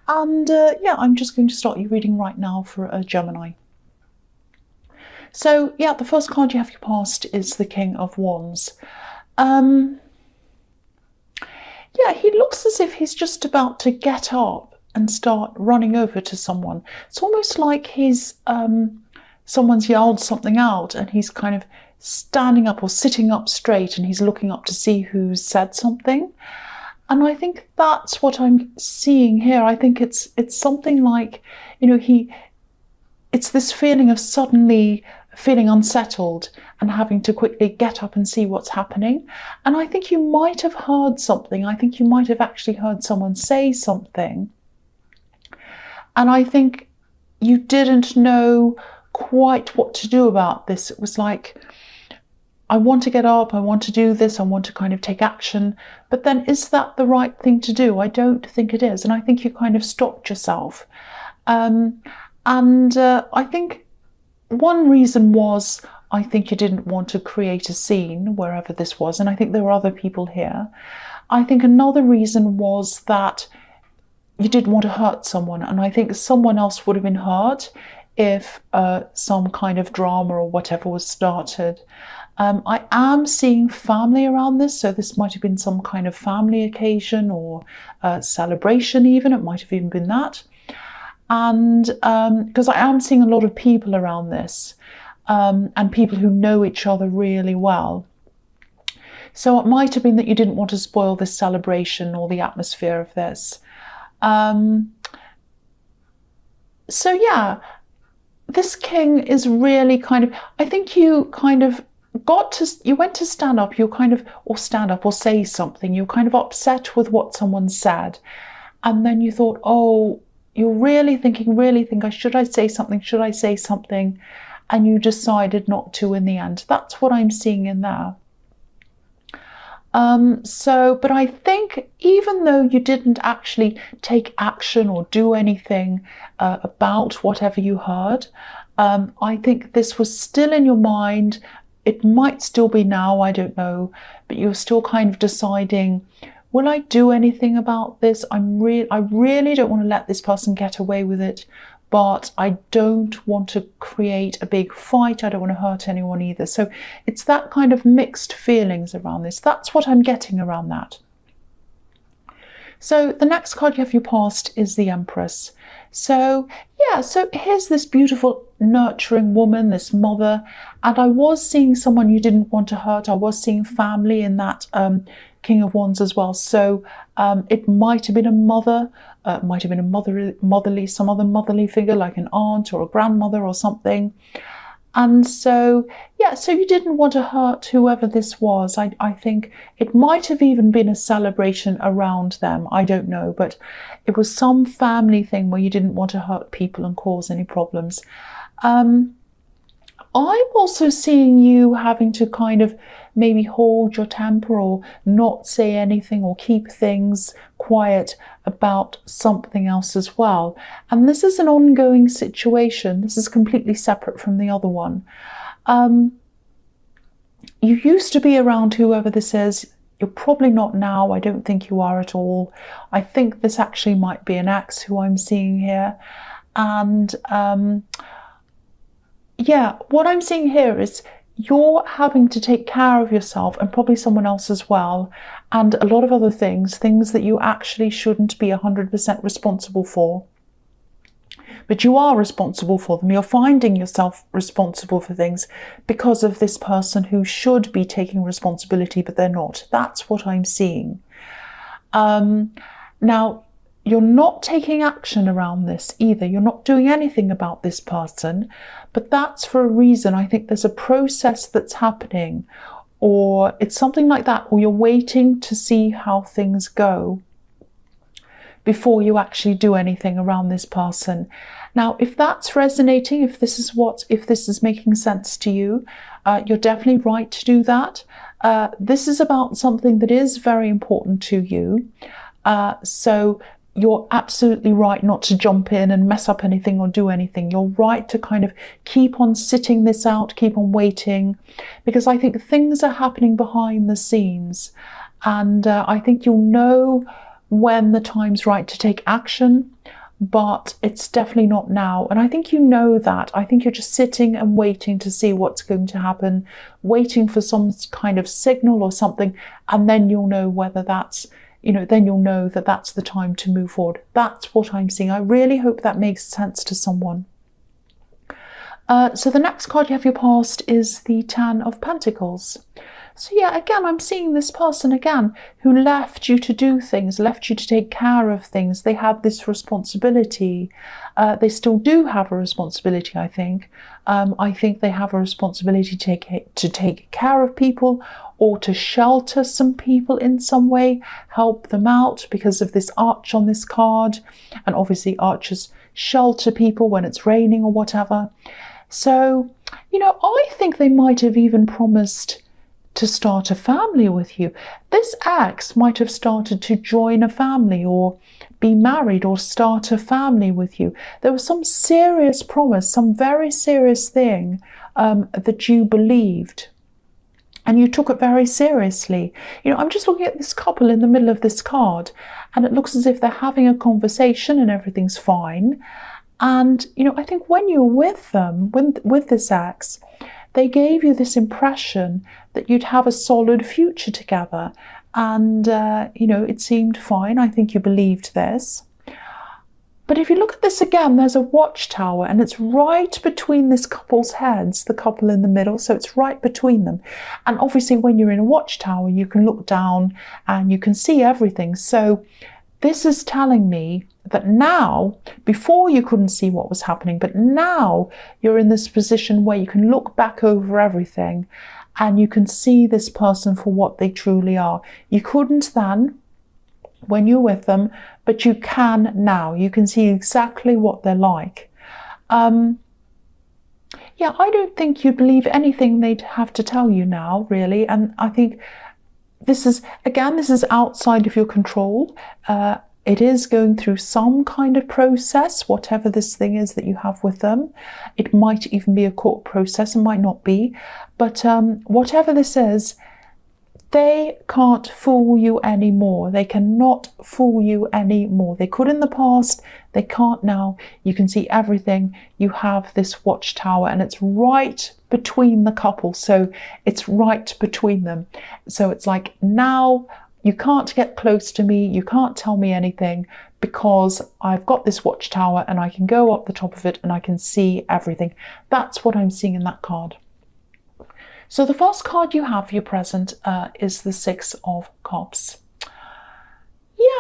And yeah, I'm just going to start your reading right now for a Gemini. So yeah, the first card you have your past is the King of Wands. Yeah, he looks as if he's just about to get up and start running over to someone. It's almost like he's someone's yelled something out and he's kind of standing up or sitting up straight and he's looking up to see who's said something. And I think that's what I'm seeing here. I think it's something like, you know, it's this feeling of suddenly feeling unsettled and having to quickly get up and see what's happening. And I think you might have heard something. I think you might have actually heard someone say something. And I think you didn't know quite what to do about this. It was like, I want to get up, I want to do this, I want to kind of take action. But then is that the right thing to do? I don't think it is. And I think you kind of stopped yourself. I think one reason was, I think you didn't want to create a scene wherever this was, and I think there were other people here. I think another reason was that you didn't want to hurt someone, and I think someone else would have been hurt if some kind of drama or whatever was started. I am seeing family around this, so this might have been some kind of family occasion or celebration even, it might have even been that. And because I am seeing a lot of people around this, and people who know each other really well. So it might have been that you didn't want to spoil this celebration or the atmosphere of this. So yeah, this king is really kind of, I think you kind of you went to stand up, or say something, you're kind of upset with what someone said. And then you thought, oh, you're really thinking, should I say something? And you decided not to in the end. That's what I'm seeing in there. But I think even though you didn't actually take action or do anything about whatever you heard, I think this was still in your mind. It might still be now, I don't know, but you're still kind of deciding, will I do anything about this? I really don't want to let this person get away with it, but I don't want to create a big fight. I don't want to hurt anyone either. So it's that kind of mixed feelings around this. That's what I'm getting around that. So the next card you have your past is the Empress. So yeah, so here's this beautiful nurturing woman, this mother, and I was seeing someone you didn't want to hurt. I was seeing family in that King of Wands as well. So it might have been a mother, might have been a some other motherly figure like an aunt or a grandmother or something. And so, yeah, so you didn't want to hurt whoever this was. I think it might have even been a celebration around them. I don't know, but it was some family thing where you didn't want to hurt people and cause any problems. I'm also seeing you having to kind of maybe hold your temper or not say anything or keep things quiet about something else as well. And this is an ongoing situation. This is completely separate from the other one. You used to be around whoever this is. You're probably not now. I don't think you are at all. I think this actually might be an ex who I'm seeing here. And yeah, what I'm seeing here is you're having to take care of yourself and probably someone else as well, and a lot of other things that you actually shouldn't be 100% responsible for. But you are responsible for them. You're finding yourself responsible for things because of this person who should be taking responsibility, but they're not. That's what I'm seeing. Now, you're not taking action around this either. You're not doing anything about this person, but that's for a reason. I think there's a process that's happening, or it's something like that, or you're waiting to see how things go before you actually do anything around this person. Now, if that's resonating, if this is making sense to you, you're definitely right to do that. This is about something that is very important to you. So you're absolutely right not to jump in and mess up anything or do anything. You're right to kind of keep on sitting this out, keep on waiting, because I think things are happening behind the scenes. And I think you'll know when the time's right to take action, but it's definitely not now. And I think you know that. I think you're just sitting and waiting to see what's going to happen, waiting for some kind of signal or something, and then you'll know whether that's, then you'll know that that's the time to move forward. That's what I'm seeing. I really hope that makes sense to someone. So the next card you have your past is the Ten of Pentacles. So yeah, again, I'm seeing this person again who left you to do things, left you to take care of things. They had this responsibility. They still do have a responsibility, I think. I think they have a responsibility to take care of people, or to shelter some people in some way, help them out because of this arch on this card. And obviously archers shelter people when it's raining or whatever. So, I think they might have even promised to start a family with you. This ex might have started to join a family or be married or start a family with you. There was some serious promise, some very serious thing that you believed. And you took it very seriously. I'm just looking at this couple in the middle of this card, and it looks as if they're having a conversation and everything's fine. And, I think when you're with them, with this ex, they gave you this impression that you'd have a solid future together. And, it seemed fine. I think you believed this. But if you look at this again, there's a watchtower, and it's right between this couple's heads, the couple in the middle. So it's right between them. And obviously when you're in a watchtower, you can look down and you can see everything. So this is telling me that now, before you couldn't see what was happening, but now you're in this position where you can look back over everything and you can see this person for what they truly are. You couldn't then when you're with them, but you can now. You can see exactly what they're like. Yeah, I don't think you'd believe anything they'd have to tell you now, really. And I think this is outside of your control. It is going through some kind of process, whatever this thing is that you have with them. It might even be a court process, it might not be. But whatever this is, they can't fool you anymore. They cannot fool you anymore. They could in the past, they can't now. You can see everything. You have this watchtower, and it's right between the couple. So it's right between them. So it's like, now you can't get close to me. You can't tell me anything because I've got this watchtower and I can go up the top of it and I can see everything. That's what I'm seeing in that card. So the first card you have for your present is the Six of Cups.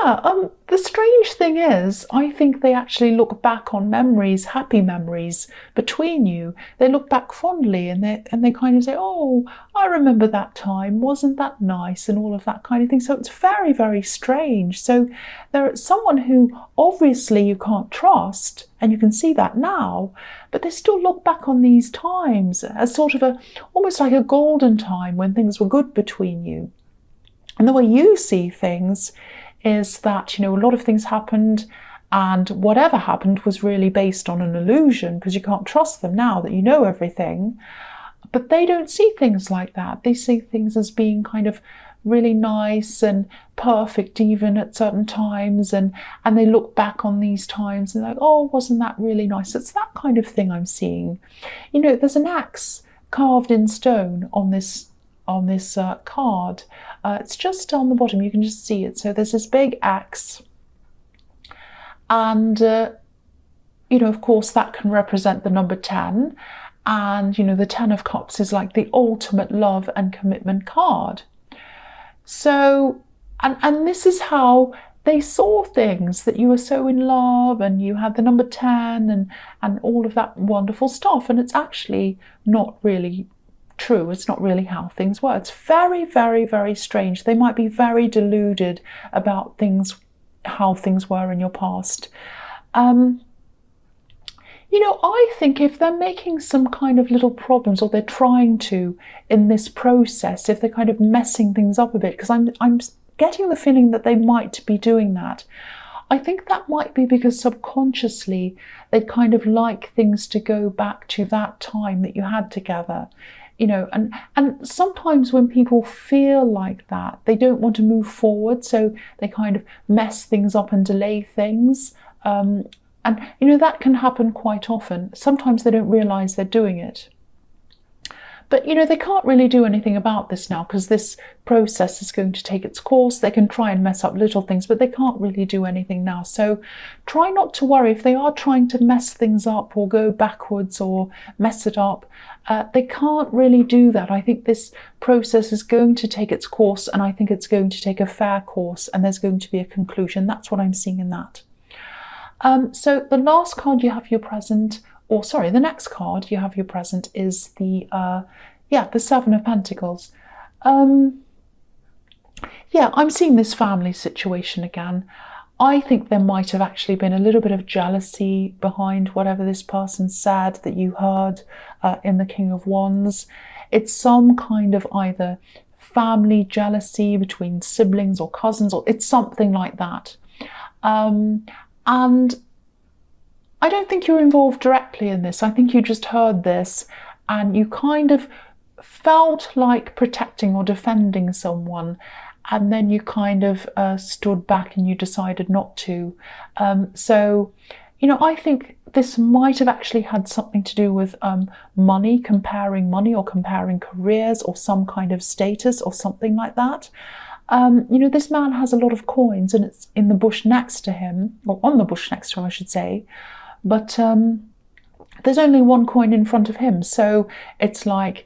Yeah, the strange thing is, I think they actually look back on memories, happy memories between you. They look back fondly and they kind of say, oh, I remember that time, wasn't that nice, and all of that kind of thing. So it's very, very strange. So there's someone who obviously you can't trust, and you can see that now, but they still look back on these times as sort of almost like a golden time when things were good between you. And the way you see things is that, a lot of things happened, and whatever happened was really based on an illusion because you can't trust them now that you know everything. But they don't see things like that. They see things as being kind of really nice and perfect even at certain times, and they look back on these times and they're like, oh, wasn't that really nice? It's that kind of thing I'm seeing. There's an axe carved in stone on this card. It's just on the bottom, you can just see it. So there's this big axe, and of course that can represent the number 10, and the 10 of Cups is like the ultimate love and commitment card. So and this is how they saw things, that you were so in love and you had the number 10 and all of that wonderful stuff, and it's actually not really true. It's not really how things were. It's very, very, very strange. They might be very deluded about things, how things were in your past. I think if they're making some kind of little problems, or they're trying to in this process, if they're kind of messing things up a bit, because I'm getting the feeling that they might be doing that. I think that might be because subconsciously they kind of like things to go back to that time that you had together. you know, and sometimes when people feel like that, they don't want to move forward, so they kind of mess things up and delay things. And, you know, that can happen quite often. Sometimes they don't realize they're doing it. But, you know, they can't really do anything about this now because this process is going to take its course. They can try and mess up little things, but they can't really do anything now. So try not to worry. If they are trying to mess things up or go backwards or mess it up, they can't really do that. I think this process is going to take its course, and I think it's going to take a fair course, and there's going to be a conclusion. That's what I'm seeing in that. So the last card you have your present, or sorry, the next card you have your present is the Seven of Pentacles. Yeah, I'm seeing this family situation again. I think there might have actually been a little bit of jealousy behind whatever this person said that you heard in the King of Wands. It's some kind of either family jealousy between siblings or cousins, or it's something like that. And I don't think you're involved directly in this. I think you just heard this and you kind of felt like protecting or defending someone, and then you kind of stood back and you decided not to. So, you know, I think this might have actually had something to do with money or comparing careers or some kind of status or something like that. You know, this man has a lot of coins and it's in the bush next to him, or on the bush next to him, I should say. But there's only one coin in front of him. So it's like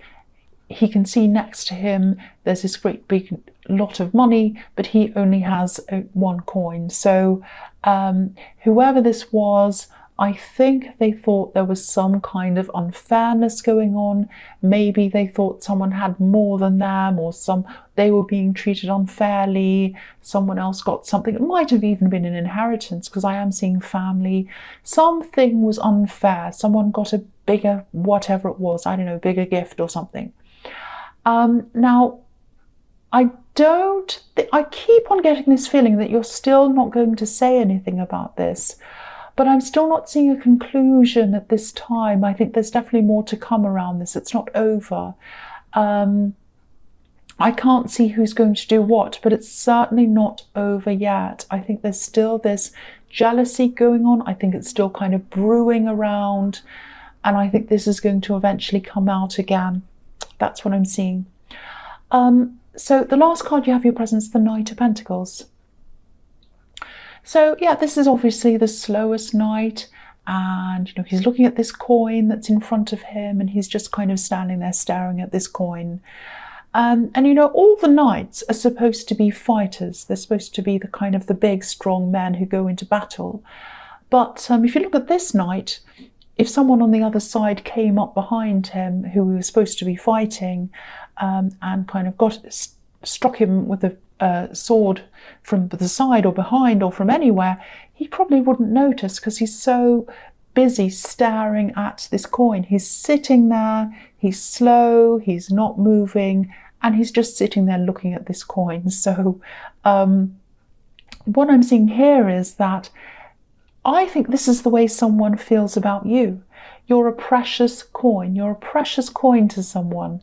he can see next to him, there's this great big lot of money, but he only has one coin. So whoever this was, I think they thought there was some kind of unfairness going on. Maybe they thought someone had more than them, or they were being treated unfairly. Someone else got something. It might have even been an inheritance, because I am seeing family. Something was unfair. Someone got a bigger, whatever it was, I don't know, bigger gift or something. Now, I keep on getting this feeling that you're still not going to say anything about this. But I'm still not seeing a conclusion at this time. I think there's definitely more to come around this. It's not over. I can't see who's going to do what, but it's certainly not over yet. I think there's still this jealousy going on. I think it's still kind of brewing around. And I think this is going to eventually come out again. That's what I'm seeing. So the last card you have your presence, the Knight of Pentacles. So yeah, this is obviously the slowest night, and you know, he's looking at this coin that's in front of him, and he's just kind of standing there staring at this coin. And you know, all the knights are supposed to be fighters. They're supposed to be the kind of the big, strong men who go into battle. But if you look at this knight, if someone on the other side came up behind him who he was supposed to be fighting, and kind of struck him with a sword from the side or behind or from anywhere, he probably wouldn't notice, because he's so busy staring at this coin. He's sitting there, he's slow, he's not moving, and he's just sitting there looking at this coin. So what I'm seeing here is that I think this is the way someone feels about you. You're a precious coin. You're a precious coin to someone.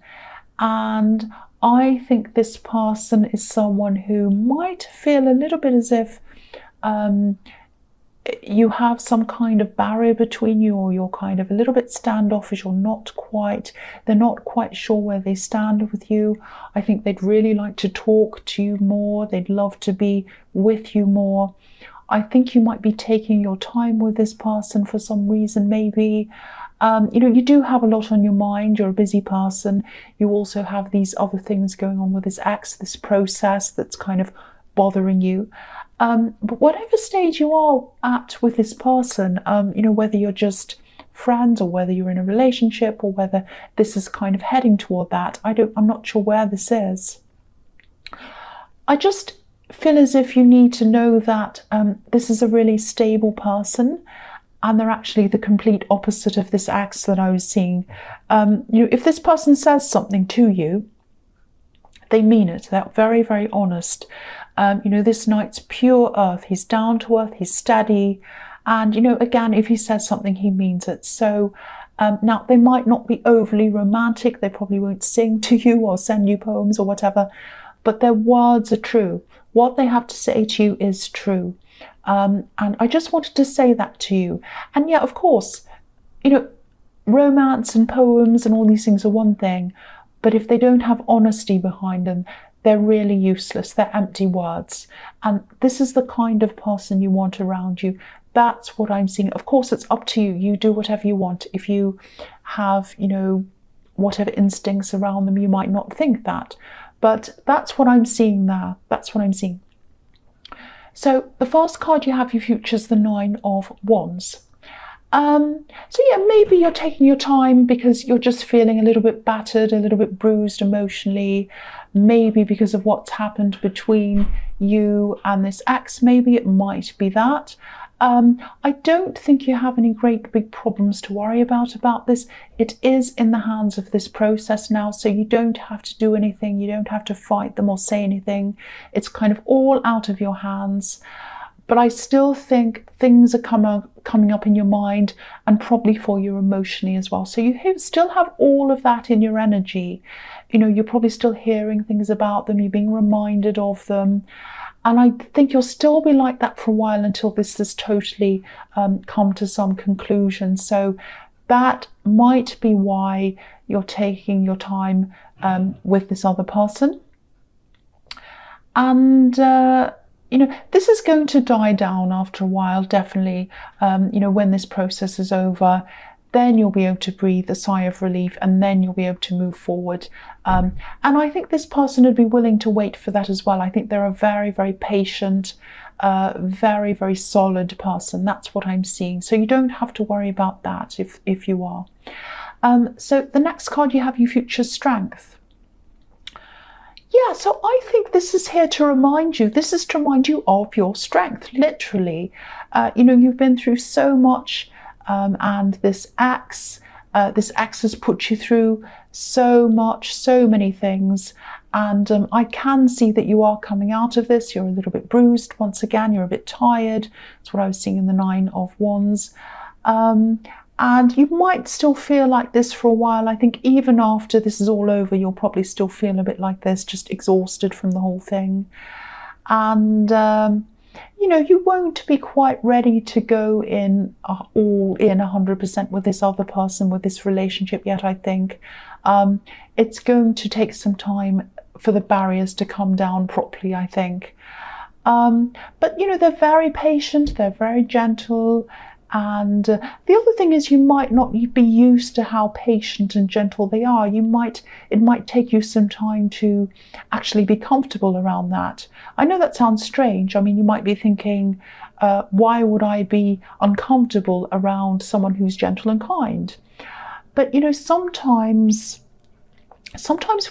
And I think this person is someone who might feel a little bit as if you have some kind of barrier between you, or you're kind of a little bit standoffish, or they're not quite sure where they stand with you. I think they'd really like to talk to you more. They'd love to be with you more. I think you might be taking your time with this person for some reason, maybe. You know, you do have a lot on your mind. You're a busy person. You also have these other things going on with this ex, this process that's kind of bothering you. But whatever stage you are at with this person, you know, whether you're just friends or whether you're in a relationship or whether this is kind of heading toward that, I'm not sure where this is. I just feel as if you need to know that this is a really stable person. And they're actually the complete opposite of this ex that I was seeing. You know, if this person says something to you, they mean it. They're very, very honest. You know, this knight's pure earth. He's down to earth. He's steady. And, you know, again, if he says something, he means it. So Now, they might not be overly romantic. They probably won't sing to you or send you poems or whatever, but their words are true. What they have to say to you is true. And I just wanted to say that to you. And yeah, of course, romance and poems and all these things are one thing, but if they don't have honesty behind them, they're really useless. They're empty words. And this is the kind of person you want around you. That's what I'm seeing. Of course, it's up to you. You do whatever you want. If you have, whatever instincts around them, you might not think that. But that's what I'm seeing there. That's what I'm seeing. So the first card you have your future is the Nine of Wands. So yeah, maybe you're taking your time because you're just feeling a little bit battered, a little bit bruised emotionally, maybe because of what's happened between you and this ex. Maybe it might be that. I don't think you have any great big problems to worry about this. It is in the hands of this process now, so you don't have to do anything. You don't have to fight them or say anything. It's kind of all out of your hands. But I still think things are coming up in your mind, and probably for you emotionally as well. So you still have all of that in your energy. You're probably still hearing things about them. You're being reminded of them. And I think you'll still be like that for a while until this has totally come to some conclusion. So that might be why you're taking your time with this other person. And this is going to die down after a while, definitely. When this process is over, then you'll be able to breathe a sigh of relief, and then you'll be able to move forward. And I think this person would be willing to wait for that as well. I think they're a very, very patient, very, very solid person. That's what I'm seeing. So you don't have to worry about that if you are. So the next card you have your future strength. Yeah, so I think this is here to remind you. This is to remind you of your strength, literally. You've been through so much, and this ex has put you through so much, so many things. And I can see that you are coming out of this. You're a little bit bruised once again. You're a bit tired. That's what I was seeing in the Nine of Wands. And you might still feel like this for a while. I think even after this is all over, you'll probably still feel a bit like this, just exhausted from the whole thing. And, you won't be quite ready to go all in 100% with this other person, with this relationship yet, I think. It's going to take some time for the barriers to come down properly, I think. But, they're very patient, they're very gentle. And the other thing is, you might not be used to how patient and gentle they are. It might take you some time to actually be comfortable around that. I know that sounds strange. I mean, you might be thinking, why would I be uncomfortable around someone who's gentle and kind? But, sometimes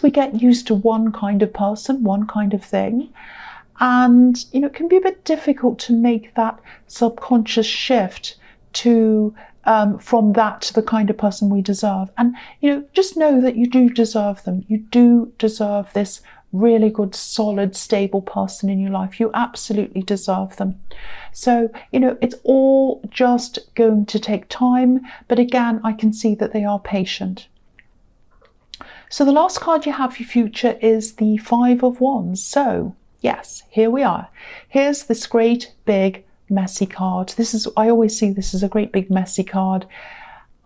we get used to one kind of person, one kind of thing. And, it can be a bit difficult to make that subconscious shift from that to the kind of person we deserve. And just know that you do deserve them. You do deserve this really good, solid, stable person in your life. You absolutely deserve them. So it's all just going to take time, but again, I can see that they are patient. So the last card you have for your future is the Five of Wands. So yes, here we are. Here's this great big messy card. I always see this as a great big messy card.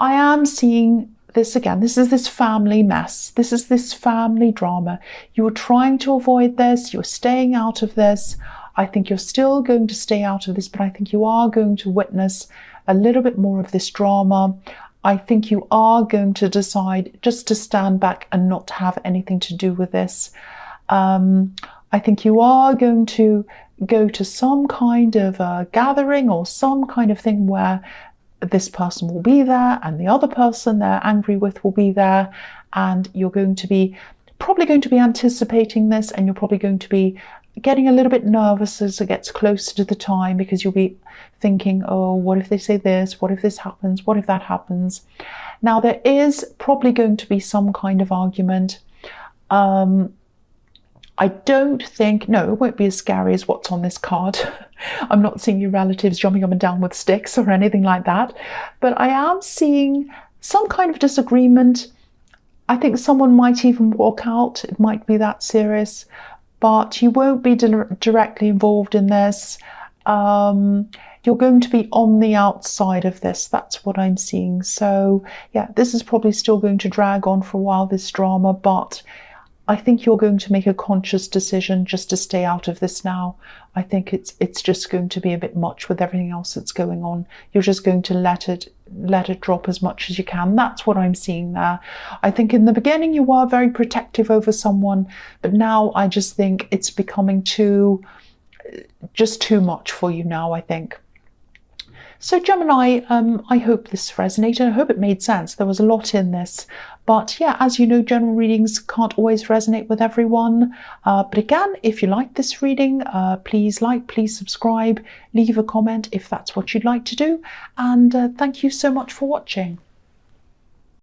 I am seeing this again. This is this family mess. This is this family drama. You were trying to avoid this. You're staying out of this. I think you're still going to stay out of this, but I think you are going to witness a little bit more of this drama. I think you are going to decide just to stand back and not have anything to do with this. I think you are going to go to some kind of a gathering or some kind of thing where this person will be there and the other person they're angry with will be there, and you're probably going to be anticipating this, and you're probably going to be getting a little bit nervous as it gets closer to the time, because you'll be thinking, oh, what if they say this? What if this happens? What if that happens? Now, there is probably going to be some kind of argument. I don't think, no, it won't be as scary as what's on this card. I'm not seeing your relatives jumping up and down with sticks or anything like that. But I am seeing some kind of disagreement. I think someone might even walk out. It might be that serious, but you won't be directly involved in this. You're going to be on the outside of this. That's what I'm seeing. So yeah, this is probably still going to drag on for a while, this drama, but I think you're going to make a conscious decision just to stay out of this now. I think it's just going to be a bit much with everything else that's going on. You're just going to let it drop as much as you can. That's what I'm seeing there. I think in the beginning you were very protective over someone, but now I just think it's becoming just too much for you now, I think. So Gemini, I hope this resonated. I hope it made sense. There was a lot in this. But yeah, as you know, general readings can't always resonate with everyone. But again, if you like this reading, please like, please subscribe, leave a comment if that's what you'd like to do. And thank you so much for watching.